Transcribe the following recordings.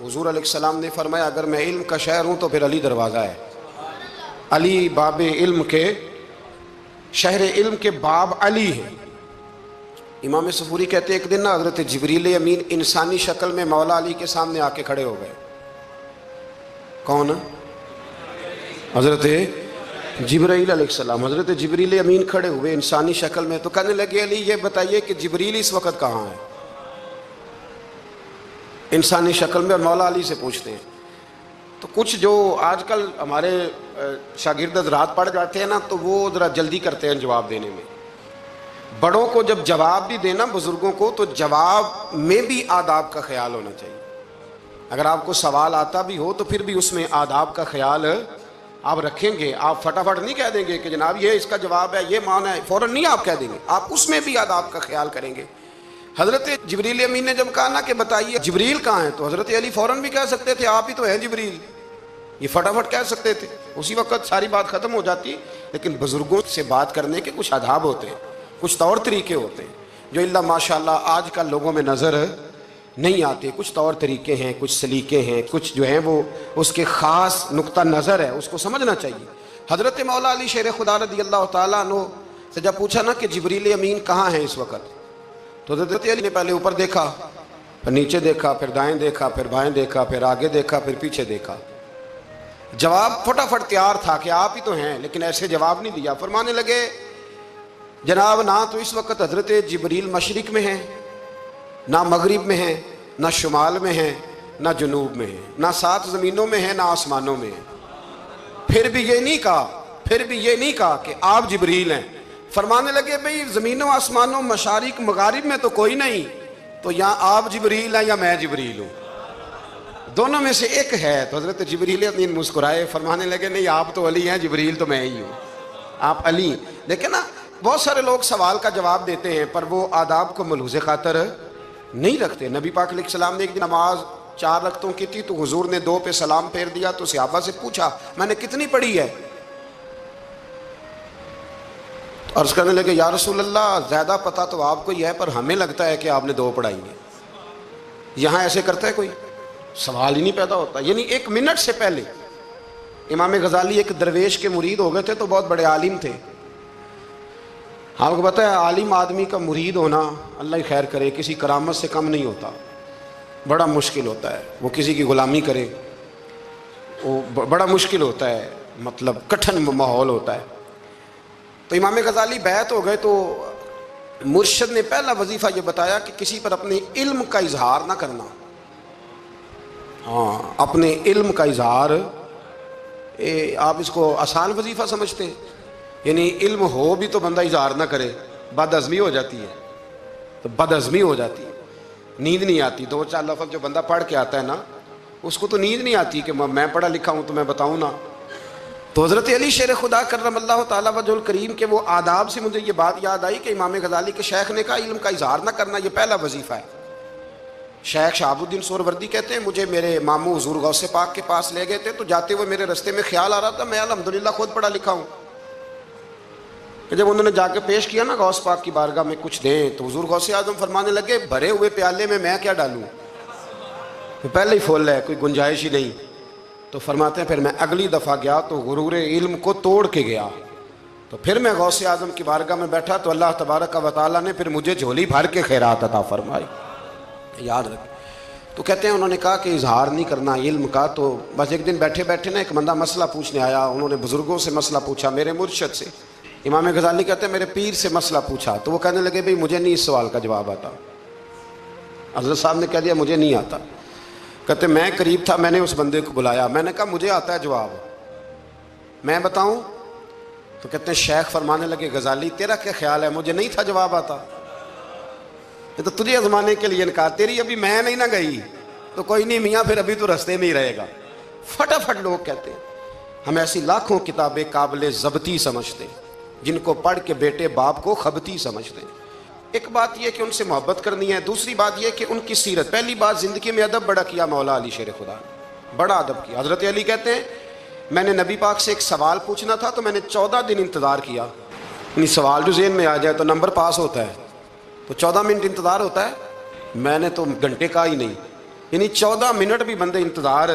حضور علیہ السلام نے فرمایا اگر میں علم کا شہر ہوں تو پھر علی دروازہ ہے، علی باب علم کے، شہر علم کے باب علی ہے۔ امام صفوری کہتے ہیں ایک دن نا حضرت جبریل امین انسانی شکل میں مولا علی کے سامنے آ کے کھڑے ہو گئے۔ کون؟ حضرت جبرائیل علیہ السلام۔ حضرت جبریل امین کھڑے ہوئے انسانی شکل میں، تو کہنے لگے علی یہ بتائیے کہ جبریل اس وقت کہاں ہے؟ انسانی شکل میں، اور مولا علی سے پوچھتے ہیں۔ تو کچھ جو آج کل ہمارے شاگرد حضرات پڑھ جاتے ہیں نا، تو وہ ذرا جلدی کرتے ہیں جواب دینے میں۔ بڑوں کو جب جواب بھی دینا بزرگوں کو، تو جواب میں بھی آداب کا خیال ہونا چاہیے۔ اگر آپ کو سوال آتا بھی ہو تو پھر بھی اس میں آداب کا خیال آپ رکھیں گے۔ آپ فٹافٹ نہیں کہہ دیں گے کہ جناب یہ اس کا جواب ہے، یہ معنی ہے، فوراً نہیں آپ کہہ دیں گے، آپ اس میں بھی آداب کا خیال کریں گے۔ حضرت جبریل امین نے جب کہا نا کہ بتائیے جبریل کہاں ہے، تو حضرت علی فوراً بھی کہہ سکتے تھے آپ ہی تو ہیں جبریل، یہ فٹافٹ کہہ سکتے تھے، اسی وقت ساری بات ختم ہو جاتی۔ لیکن بزرگوں سے بات کرنے کے کچھ آداب ہوتے ہیں، کچھ طور طریقے ہوتے ہیں جو اللہ ماشاءاللہ آج کل لوگوں میں نظر نہیں آتے۔ کچھ طور طریقے ہیں، کچھ سلیقے ہیں، کچھ جو ہیں وہ اس کے خاص نقطہ نظر ہے، اس کو سمجھنا چاہیے۔ حضرت مولا علی شیر خدا رضی اللہ تعالیٰ عنہ سے جب پوچھا نا کہ جبریل امین کہاں ہیں اس وقت، تو حضرت علی نے پہلے اوپر دیکھا، پھر نیچے دیکھا، پھر دائیں دیکھا، پھر بائیں دیکھا، پھر آگے دیکھا، پھر پیچھے دیکھا۔ جواب فٹافٹ تیار تھا کہ آپ ہی تو ہیں، لیکن ایسے جواب نہیں دیا۔ فرمانے لگے جناب نہ تو اس وقت حضرت جبریل مشرق میں ہیں، نہ مغرب میں ہیں، نہ شمال میں ہیں، نہ جنوب میں ہیں، نہ 7 زمینوں میں ہیں، نہ آسمانوں میں ہیں۔ پھر بھی یہ نہیں کہا کہ آپ جبریل ہیں۔ فرمانے لگے بھئی زمینوں آسمانوں مشارق مغارب میں تو کوئی نہیں، تو یا آپ جبریل ہیں یا میں جبریل ہوں، دونوں میں سے ایک ہے۔ تو حضرت جبریل امین مسکرائے، فرمانے لگے نہیں آپ تو علی ہیں، جبریل تو میں ہی ہوں، آپ علی۔ لیکن نا بہت سارے لوگ سوال کا جواب دیتے ہیں پر وہ آداب کو ملحوظ خاطر نہیں رکھتے۔ نبی پاک علیہ السلام نے ایک دن نماز 4 رکعتوں کی تھی، تو حضور نے 2 پہ سلام پھیر دیا، تو صحابہ سے پوچھا میں نے کتنی پڑھی ہے؟ تو عرض کرنے لگے یا رسول اللہ زیادہ پتہ تو آپ کو ہی ہے، پر ہمیں لگتا ہے کہ آپ نے 2 پڑھائی ہیں۔ یہاں ایسے کرتا ہے کوئی؟ سوال ہی نہیں پیدا ہوتا۔ یعنی 1 منٹ سے پہلے امام غزالی ایک درویش کے مرید ہو گئے تھے، تو بہت بڑے عالم تھے۔ آپ کو پتہ ہے عالم آدمی کا مرید ہونا، اللہ ہی خیر کرے، کسی کرامت سے کم نہیں ہوتا، بڑا مشکل ہوتا ہے۔ وہ کسی کی غلامی کرے، وہ بڑا مشکل ہوتا ہے، مطلب کٹھن ماحول ہوتا ہے۔ تو امام غزالی بیعت ہو گئے، تو مرشد نے پہلا وظیفہ یہ بتایا کہ کسی پر اپنے علم کا اظہار نہ کرنا۔ ہاں، اپنے علم کا اظہار، آپ اس کو آسان وظیفہ سمجھتے ہیں؟ یعنی علم ہو بھی تو بندہ اظہار نہ کرے، بد ہضمی ہو جاتی ہے، تو بد ہضمی ہو جاتی ہے، نیند نہیں آتی۔ 2-4 لفظ جو بندہ پڑھ کے آتا ہے نا، اس کو تو نیند نہیں آتی کہ میں پڑھا لکھا ہوں تو میں بتاؤں نا۔ تو حضرت علی شیر خدا کرم اللہ تعالیٰ وجہ الکریم کے وہ آداب سے مجھے یہ بات یاد آئی کہ امام غزالی کے شیخ نے کہا علم کا اظہار نہ کرنا یہ پہلا وظیفہ ہے۔ شیخ شہاب الدین سہروردی کہتے ہیں مجھے میرے ماموں حضور غوث پاک کے پاس لے گئے تھے، تو جاتے ہوئے میرے رستے میں خیال آ رہا تھا میں الحمدللہ خود پڑھا لکھا ہوں، کہ جب انہوں نے جا کے پیش کیا نا غوث پاک کی بارگاہ میں کچھ دیں، تو حضور غوث اعظم فرمانے لگے بھرے ہوئے پیالے میں کیا ڈالوں، پہلے ہی فل ہے، کوئی گنجائش ہی نہیں۔ تو فرماتے ہیں پھر میں اگلی دفعہ گیا تو غرور علم کو توڑ کے گیا، تو پھر میں غوث اعظم کی بارگاہ میں بیٹھا تو اللہ تبارک و تعالیٰ نے پھر مجھے جھولی بھر کے خیرات عطا فرمائی۔ یاد رکھ۔ تو کہتے ہیں انہوں نے کہا کہ اظہار نہیں کرنا علم کا۔ تو بس ایک دن بیٹھے بیٹھے نا ایک بندہ مسئلہ پوچھنے آیا، انہوں نے بزرگوں سے مسئلہ پوچھا، میرے مرشد سے۔ امام غزالی کہتے ہیں میرے پیر سے مسئلہ پوچھا، تو وہ کہنے لگے بھئی مجھے نہیں اس سوال کا جواب آتا۔ حضرت صاحب نے کہہ دیا مجھے نہیں آتا۔ کہتے میں قریب تھا، میں نے اس بندے کو بلایا، میں نے کہا مجھے آتا ہے جواب، میں بتاؤں؟ تو کہتے ہیں شیخ فرمانے لگے غزالی تیرا کیا خیال ہے مجھے نہیں تھا جواب آتا؟ یہ تو تجھے آزمانے کے لیے انکار، تیری ابھی میں نہیں نہ گئی تو کوئی نہیں میاں، پھر ابھی تو رستے میں ہی رہے گا۔ فٹافٹ لوگ کہتے ہیں ہم ایسی لاکھوں کتابیں قابل ضبطی سمجھتے ہیں جن کو پڑھ کے بیٹے باپ کو خبتی سمجھتے ہیں۔ ایک بات یہ کہ ان سے محبت کرنی ہے، دوسری بات یہ کہ ان کی سیرت، پہلی بات زندگی میں ادب بڑا کیا مولا علی شیر خدا نے، بڑا ادب کیا۔ حضرت علی کہتے ہیں میں نے نبی پاک سے ایک سوال پوچھنا تھا تو میں نے 14 دن انتظار کیا، یعنی سوال جو ذہن میں آ جائے تو نمبر پاس ہوتا ہے، تو 14 منٹ انتظار ہوتا ہے، میں نے تو گھنٹے کا ہی نہیں، یعنی 14 منٹ بھی بندے انتظار،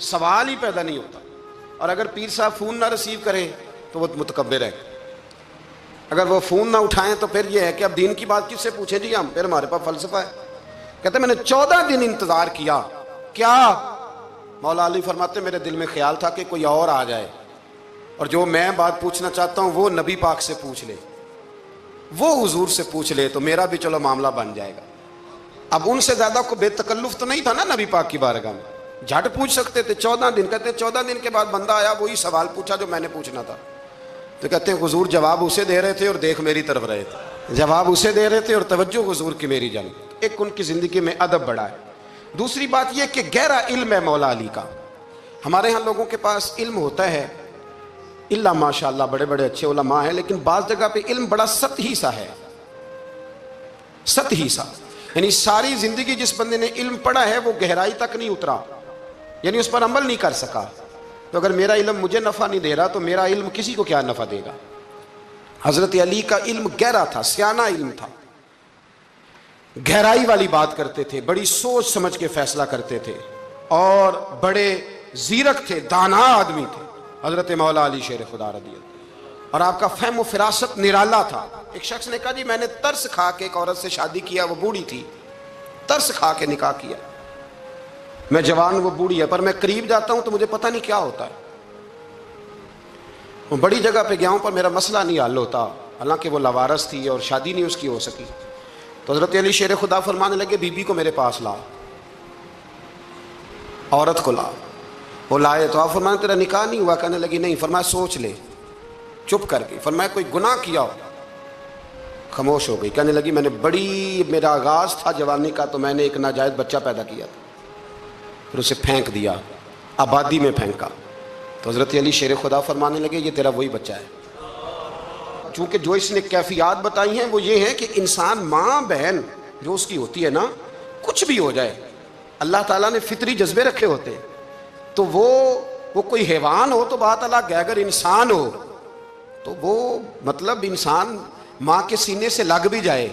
سوال ہی پیدا نہیں ہوتا. اور اگر پیر صاحب فون نہ ریسیو کریں تو وہ متکبر ہے، اگر وہ فون نہ اٹھائیں تو پھر یہ ہے کہ اب دین کی بات کس سے پوچھیں جی ہم، پھر ہمارے پاس فلسفہ ہے. کہتے میں نے 14 دن انتظار کیا. کیا؟ مولا علی فرماتے میرے دل میں خیال تھا کہ کوئی اور آ جائے اور جو میں بات پوچھنا چاہتا ہوں وہ نبی پاک سے پوچھ لے، وہ حضور سے پوچھ لے تو میرا بھی چلو معاملہ بن جائے گا. اب ان سے زیادہ کو بے تکلف تو نہیں تھا نا نبی پاک کی بارگاہ میں، جھٹ پوچھ سکتے تھے. 14 دن، کہتے 14 دن کے بعد بندہ آیا، وہی سوال پوچھا جو میں نے پوچھنا تھا. تو کہتے ہیں حضور جواب اسے دے رہے تھے اور دیکھ میری طرف رہے تھے، جواب اسے دے رہے تھے اور توجہ حضور کی میری جانب. ایک ان کی زندگی میں ادب بڑا ہے. دوسری بات یہ کہ گہرا علم ہے مولا علی کا. ہمارے ہاں لوگوں کے پاس علم ہوتا ہے، اللہ ماشاء اللہ بڑے بڑے اچھے علماء ہیں، لیکن بعض جگہ پہ علم بڑا سطحی سا ہے، سطحی سا. یعنی ساری زندگی جس بندے نے علم پڑھا ہے وہ گہرائی تک نہیں اترا، یعنی اس پر عمل نہیں کر سکا. تو اگر میرا علم مجھے نفع نہیں دے رہا تو میرا علم کسی کو کیا نفع دے گا. حضرت علی کا علم گہرا تھا، سیانہ علم تھا، گہرائی والی بات کرتے تھے، بڑی سوچ سمجھ کے فیصلہ کرتے تھے اور بڑے زیرک تھے، دانا آدمی تھے حضرت مولا علی شیر خدا رضی اللہ. اور آپ کا فہم و فراست نرالا تھا. ایک شخص نے کہا جی میں نے ترس کھا کے ایک عورت سے شادی کیا، وہ بوڑھی تھی، ترس کھا کے نکاح کیا. میں جوان، وہ بوڑھی ہے، پر میں قریب جاتا ہوں تو مجھے پتہ نہیں کیا ہوتا ہے. وہ بڑی جگہ پہ گیا ہوں پر میرا مسئلہ نہیں حل ہوتا، حالانکہ وہ لاوارث تھی اور شادی نہیں اس کی ہو سکی. تو حضرت علی شیر خدا فرمانے لگے بی بی کو میرے پاس لا، عورت کو لا. وہ لائے تو آپ فرمانے تیرا نکاح نہیں ہوا؟ کہنے لگی نہیں. فرمایا سوچ لے. چپ کر گئی. فرمایا کوئی گناہ کیا ہو؟ خاموش ہو گئی. کہنے لگی میں نے میرا آغاز تھا جوانی کا تو میں نے ایک ناجائز بچہ پیدا کیا تھا، پھر اسے پھینک دیا، آبادی میں پھینکا. تو حضرت علی شیر خدا فرمانے لگے یہ تیرا وہی بچہ ہے. چونکہ جو اس نے کیفیات بتائی ہیں وہ یہ ہے کہ انسان ماں بہن جو اس کی ہوتی ہے نا، کچھ بھی ہو جائے، اللہ تعالیٰ نے فطری جذبے رکھے ہوتے ہیں. تو وہ کوئی حیوان ہو تو بات الگ ہے، اگر انسان ہو تو وہ مطلب انسان ماں کے سینے سے لگ بھی جائے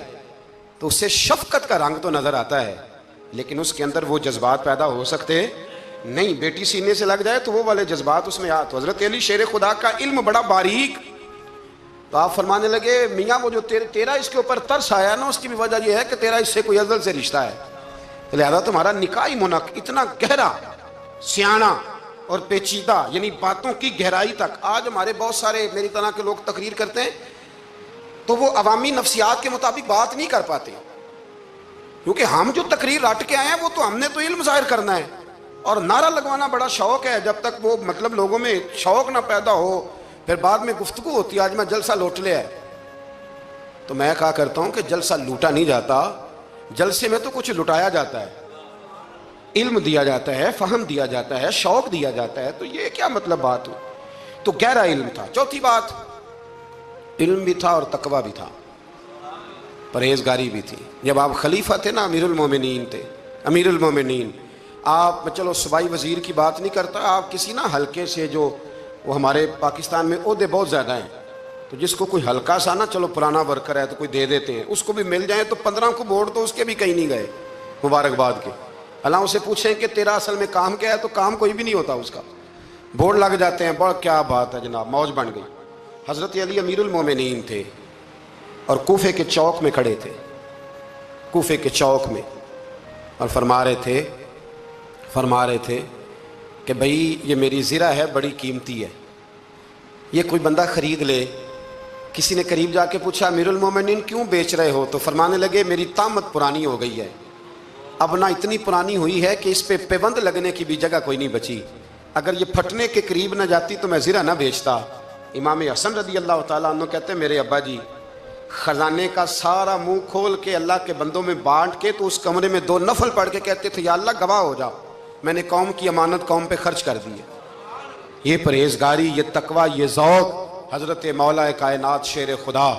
تو اس سے شفقت کا رنگ تو نظر آتا ہے، لیکن اس کے اندر وہ جذبات پیدا ہو سکتے نہیں. بیٹی سینے سے لگ جائے تو وہ والے جذبات اس میں آ. تو حضرت علی شیر خدا کا علم بڑا باریک. تو آپ فرمانے لگے میاں وہ جو تیرا اس کے اوپر ترس آیا نا، اس کی بھی وجہ یہ ہے کہ تیرا اس سے کوئی ازل سے رشتہ ہے، لہذا تمہارا نکاحی منعقد اتنا گہرا، سیانہ اور پیچیدہ، یعنی باتوں کی گہرائی تک. آج ہمارے بہت سارے میری طرح کے لوگ تقریر کرتے ہیں تو وہ عوامی نفسیات کے مطابق بات نہیں کر پاتے، کیونکہ ہم جو تقریر رٹ کے آئے ہیں وہ تو ہم نے تو علم ظاہر کرنا ہے. اور نعرہ لگوانا بڑا شوق ہے، جب تک وہ مطلب لوگوں میں شوق نہ پیدا ہو پھر بعد میں گفتگو ہوتی ہے آج میں جلسہ لوٹ لیا ہے. تو میں کہا کرتا ہوں کہ جلسہ لوٹا نہیں جاتا، جلسے میں تو کچھ لٹایا جاتا ہے، علم دیا جاتا ہے، فہم دیا جاتا ہے، شوق دیا جاتا ہے. تو یہ کیا مطلب بات ہو؟ تو گہرا علم تھا. چوتھی بات، علم بھی تھا اور تقوی بھی تھا، پرہیزگاری بھی تھی. جب آپ خلیفہ تھے نا، امیر المومنین تھے، امیر المومنین، آپ چلو صوبائی وزیر کی بات نہیں کرتا، آپ کسی نا ہلکے سے، جو وہ ہمارے پاکستان میں عہدے بہت زیادہ ہیں، تو جس کو کوئی ہلکا سا نا چلو پرانا ورکر ہے تو کوئی دے دیتے ہیں، اس کو بھی مل جائیں تو 15 کو بورڈ تو اس کے بھی کہیں نہیں گئے مبارکباد کے. اللہ اسے پوچھیں کہ تیرا اصل میں کام کیا ہے تو کام کوئی بھی نہیں ہوتا اس کا، بورڈ لگ جاتے ہیں. بڑا کیا بات ہے جناب، موج بن گئی. حضرت علی امیر المومنین تھے اور کوفے کے چوک میں کھڑے تھے، کوفے کے چوک میں، اور فرما رہے تھے کہ بھئی یہ میری زرہ ہے، بڑی قیمتی ہے، یہ کوئی بندہ خرید لے. کسی نے قریب جا کے پوچھا امیر المومنین کیوں بیچ رہے ہو؟ تو فرمانے لگے میری طامت پرانی ہو گئی ہے، اب نہ اتنی پرانی ہوئی ہے کہ اس پہ پیوند لگنے کی بھی جگہ کوئی نہیں بچی، اگر یہ پھٹنے کے قریب نہ جاتی تو میں زرہ نہ بیچتا. امام حسن رضی اللہ تعالیٰ عنہ کہتے ہیں میرے ابا جی خزانے کا سارا منہ کھول کے اللہ کے بندوں میں بانٹ کے تو اس کمرے میں 2 نفل پڑھ کے کہتے تھے یا اللہ گواہ ہو جا، میں نے قوم کی امانت قوم پہ خرچ کر دی ہے. یہ پرہیزگاری، یہ تقوی، یہ ذوق حضرت مولا کائنات شیر خدا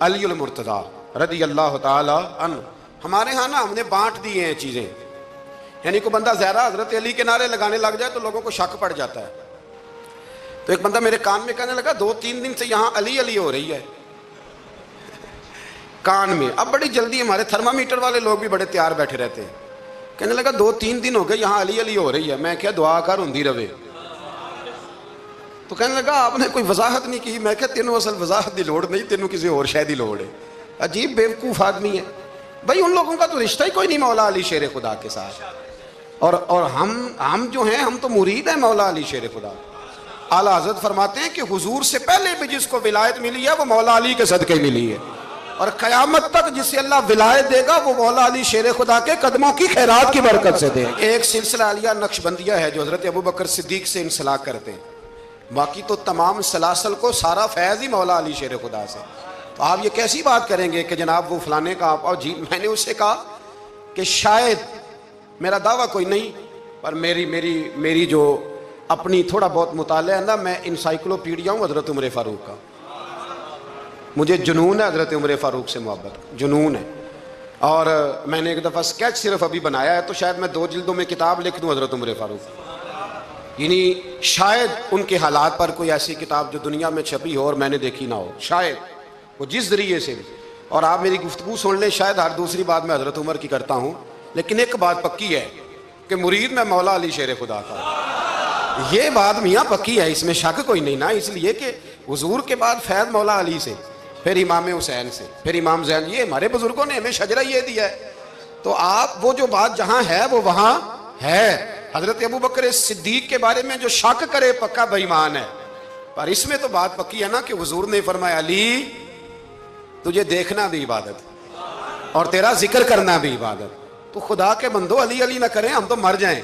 علی المرتضیٰ رضی اللہ تعالی عنہ. ہمارے ہاں نا ہم نے بانٹ دی ہیں چیزیں، یعنی کوئی بندہ زہرا حضرت علی کے نعرے لگانے لگ جائے تو لوگوں کو شک پڑ جاتا ہے. تو ایک بندہ میرے کان میں کہنے لگا 2-3 دن سے یہاں علی علی ہو رہی ہے کان میں. اب بڑی جلدی ہمارے تھرمامیٹر والے لوگ بھی بڑے تیار بیٹھے رہتے ہیں کہنے لگا 2-3 دن ہو گئے یہاں علی علی ہو رہی ہے، میں کیا دعا کر ہوں رہے. تو کہنے لگا آپ نے کوئی وضاحت نہیں کی. میں کہا تینوں اصل وضاحت دی لوڑ نہیں، تینوں کسی اور شے دی لوڑ ہے. عجیب بیوقوف آدمی ہے بھائی. ان لوگوں کا تو رشتہ ہی کوئی نہیں مولا علی شیر خدا کے ساتھ. اور ہم جو ہیں ہم تو مرید ہیں مولا علی شیر خدا. اعلیٰ حضرت فرماتے ہیں کہ حضور سے پہلے بھی جس کو ولایت ملی ہے وہ مولا علی کے صدقے ملی ہے، اور قیامت تک جسے اللہ ولایت دے گا وہ مولا علی شیر خدا کے قدموں کی خیرات کی برکت سے دے گا. ایک سلسلہ علیہ نقشبندیہ ہے جو حضرت ابوبکر صدیق سے انسلاک کرتے ہیں، باقی تو تمام سلاسل کو سارا فیض ہی مولا علی شیر خدا سے. تو آپ یہ کیسی بات کریں گے کہ جناب وہ فلانے کا آپ. اور جی میں نے اس سے کہا کہ شاید میرا دعویٰ کوئی نہیں، پر میری جو اپنی تھوڑا بہت مطالعہ ہے نا، میں انسائکلوپیڈیا ہوں حضرت عمر فاروق کا. مجھے جنون ہے حضرت عمر فاروق سے محبت، جنون ہے. اور میں نے ایک دفعہ سکیچ صرف ابھی بنایا ہے، تو شاید میں 2 جلدوں میں کتاب لکھ دوں حضرت عمر فاروق. یعنی شاید ان کے حالات پر کوئی ایسی کتاب جو دنیا میں چھپی ہو اور میں نے دیکھی نہ ہو، شاید وہ جس ذریعے سے بھی. اور آپ میری گفتگو سن لیں، شاید ہر دوسری بات میں حضرت عمر کی کرتا ہوں، لیکن ایک بات پکی ہے کہ مرید میں مولا علی شیر خدا کا. یہ بات میاں پکی ہے، اس میں شک کوئی نہیں نا. اس لیے کہ حضور کے بعد فیض مولا علی سے، پھر امام حسین سے، پھر امام زین. یہ ہمارے بزرگوں نے ہمیں شجرہ یہ دیا ہے. تو آپ وہ جو بات جہاں ہے وہ وہاں ہے. حضرت ابوبکر صدیق کے بارے میں جو شک کرے پکا بے ایمان ہے. پر اس میں تو بات پکی ہے نا کہ حضور نے فرمایا علی تجھے دیکھنا بھی عبادت اور تیرا ذکر کرنا بھی عبادت. تو خدا کے بندو علی علی نہ کریں، ہم تو مر جائیں.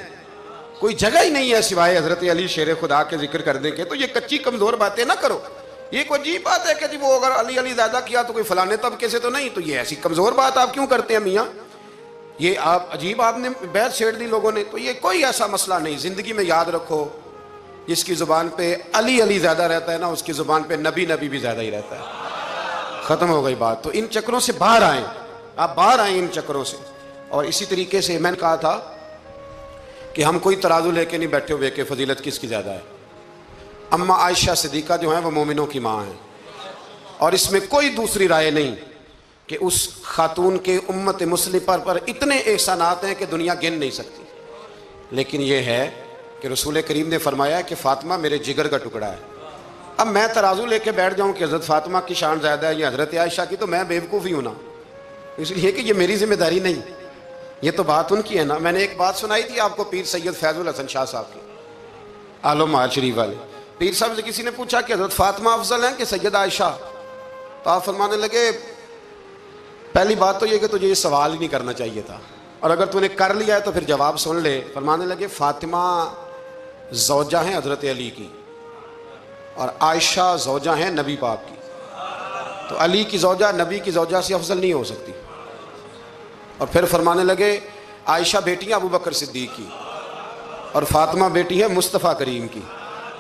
کوئی جگہ ہی نہیں ہے سوائے حضرت علی شیر خدا کے ذکر کرنے کے. تو یہ کچی کمزور باتیں نہ کرو. یہ کوئی عجیب بات ہے کہ جی وہ اگر علی علی زیادہ کیا تو کوئی فلانے طبقے سے تو نہیں. تو یہ ایسی کمزور بات آپ کیوں کرتے ہیں میاں؟ یہ آپ عجیب آپ نے بیعت چھیڑ دی لوگوں نے. تو یہ کوئی ایسا مسئلہ نہیں. زندگی میں یاد رکھو، جس کی زبان پہ علی علی زیادہ رہتا ہے نا، اس کی زبان پہ نبی نبی بھی زیادہ ہی رہتا ہے. ختم ہو گئی بات. تو ان چکروں سے باہر آئیں، آپ باہر آئیں ان چکروں سے. اور اسی طریقے سے میں نے کہا تھا کہ ہم کوئی ترازو لے کے نہیں بیٹھے ہوئے کہ فضیلت کس کی زیادہ ہے. اما عائشہ صدیقہ جو ہیں وہ مومنوں کی ماں ہیں، اور اس میں کوئی دوسری رائے نہیں کہ اس خاتون کے امت مسلمہ پر اتنے احسانات ہیں کہ دنیا گن نہیں سکتی. لیکن یہ ہے کہ رسول کریم نے فرمایا کہ فاطمہ میرے جگر کا ٹکڑا ہے. اب میں ترازو لے کے بیٹھ جاؤں کہ حضرت فاطمہ کی شان زیادہ ہے یا حضرت عائشہ کی، تو میں بیوقوف ہی ہوں نا. اس لیے کہ یہ میری ذمہ داری نہیں، یہ تو بات ان کی ہے نا. میں نے ایک بات سنائی تھی آپ کو پیر سید فیض الحسن شاہ صاحب کی، عالم محل شریف والے. پیر صاحب سے کسی نے پوچھا کہ حضرت فاطمہ افضل ہیں کہ سیدہ عائشہ؟ تو آپ فرمانے لگے پہلی بات تو یہ کہ تجھے یہ سوال ہی نہیں کرنا چاہیے تھا، اور اگر تو نے کر لیا ہے تو پھر جواب سن لے. فرمانے لگے فاطمہ زوجہ ہیں حضرت علی کی، اور عائشہ زوجہ ہیں نبی پاک کی. تو علی کی زوجہ نبی کی زوجہ سے افضل نہیں ہو سکتی. اور پھر فرمانے لگے عائشہ بیٹی ہیں ابو بکر صدیق کی، اور فاطمہ بیٹی ہے مصطفیٰ کریم کی.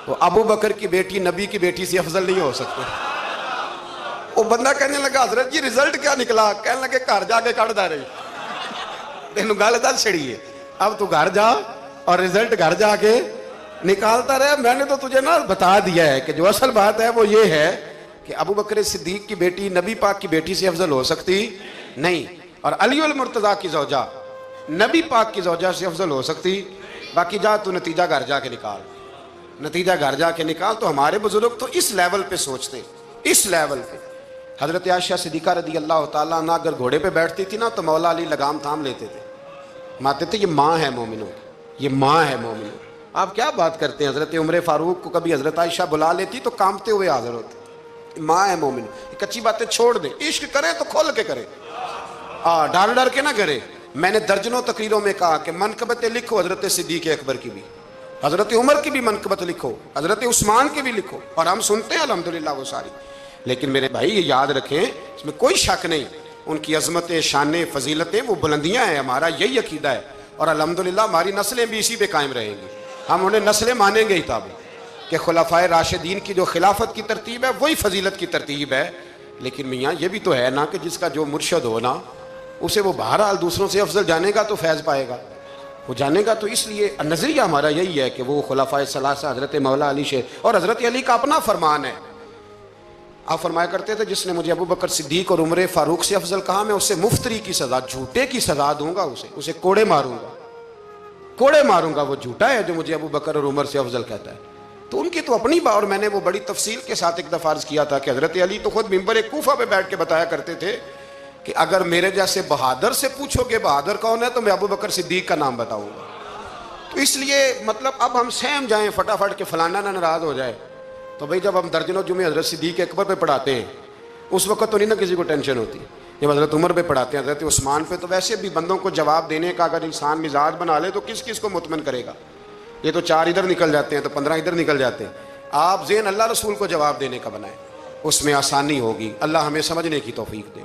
تو ابو بکر کی بیٹی نبی کی بیٹی سے افضل نہیں ہو سکتے. وہ بندہ کہنے لگا حضرت جی رزلٹ کیا نکلا؟ کہنے لگے گھر جا کے کٹ دا رہی تینوں گل دس چھڑی ہے، اب تو گھر جا اور رزلٹ گھر جا کے نکالتا رہے. میں نے تو تجھے نا بتا دیا ہے کہ جو اصل بات ہے وہ یہ ہے کہ ابو بکر صدیق کی بیٹی نبی پاک کی بیٹی سے افضل ہو سکتی نہیں، اور علی المرتضیٰ کی زوجہ نبی پاک کی زوجہ سے افضل ہو سکتی. باقی جا تو نتیجہ گھر جا کے نکال، نتیجہ گھر جا کے نکال. تو ہمارے بزرگ تو اس لیول پہ سوچتے، اس لیول پہ. حضرت عائشہ صدیقہ رضی اللہ تعالیٰ عنہ اگر گھوڑے پہ بیٹھتی تھی نا تو مولا علی لگام تھام لیتے تھے، ماتے تھے یہ ماں ہے مومنوں، یہ ماں ہے مومنوں. آپ کیا بات کرتے ہیں؟ حضرت عمر فاروق کو کبھی حضرت عائشہ بلا لیتی تو کانپتے ہوئے حاضر ہوتے. ماں ہے مومن. کچی باتیں چھوڑ دیں، عشق کرے تو کھول کے کرے، ڈر ڈر کے نہ کرے. میں نے درجنوں تقریروں میں کہا کہ منقبتیں لکھو حضرت صدیق اکبر کی بھی، حضرت عمر کی بھی منقبت لکھو، حضرت عثمان کی بھی لکھو، اور ہم سنتے ہیں الحمدللہ وہ ساری. لیکن میرے بھائی یہ یاد رکھیں، اس میں کوئی شک نہیں، ان کی عظمتیں، شانیں، فضیلتیں وہ بلندیاں ہیں. ہمارا یہی عقیدہ ہے، اور الحمدللہ ہماری نسلیں بھی اسی پہ قائم رہیں گی. ہم انہیں نسلیں مانیں گے ہی تاب کہ خلفائے راشدین کی جو خلافت کی ترتیب ہے وہی فضیلت کی ترتیب ہے. لیکن میاں یہ بھی تو ہے نا کہ جس کا جو مرشد ہو نا، اسے وہ بہرحال دوسروں سے افضل جانے گا تو فیض پائے گا، وہ جانے گا. تو اس لیے نظریہ ہمارا یہی ہے کہ وہ خلفائے ثلاثہ حضرت مولا علی سے، اور حضرت علی کا اپنا فرمان ہے. آپ فرمایا کرتے تھے جس نے مجھے ابو بکر صدیق اور عمر فاروق سے افضل کہا میں اسے مفتری کی سزا، جھوٹے کی سزا دوں گا، اسے کوڑے ماروں گا. کوڑے ماروں گا وہ جھوٹا ہے جو مجھے ابو بکر اور عمر سے افضل کہتا ہے. تو ان کی تو اپنی بات. اور میں نے وہ بڑی تفصیل کے ساتھ ایک دفعہ عرض کیا تھا کہ حضرت علی تو خود ممبر کوفہ پہ بیٹھ کے بتایا کرتے تھے کہ اگر میرے جیسے بہادر سے پوچھو گے بہادر کون ہے تو میں ابو بکر صدیق کا نام بتاؤں گا. تو اس لیے مطلب اب ہم سہم جائیں فٹافٹ کہ فلانا نہ ناراض ہو جائے. تو بھئی جب ہم درجنوں جمعے حضرت صدیق اکبر پہ پڑھاتے ہیں اس وقت تو نہیں نا کسی کو ٹینشن ہوتی. جب حضرت عمر پہ پڑھاتے ہیں حضرت عثمان پہ تو ویسے بھی بندوں کو جواب دینے کا اگر انسان مزاج بنا لے تو کس کس کو مطمئن کرے گا. یہ تو 4 ادھر نکل جاتے ہیں تو 15 ادھر نکل جاتے ہیں. آپ ذہن اللہ رسول کو جواب دینے کا بنائیں, اس میں آسانی ہوگی. اللہ ہمیں سمجھنے کی توفیق دے.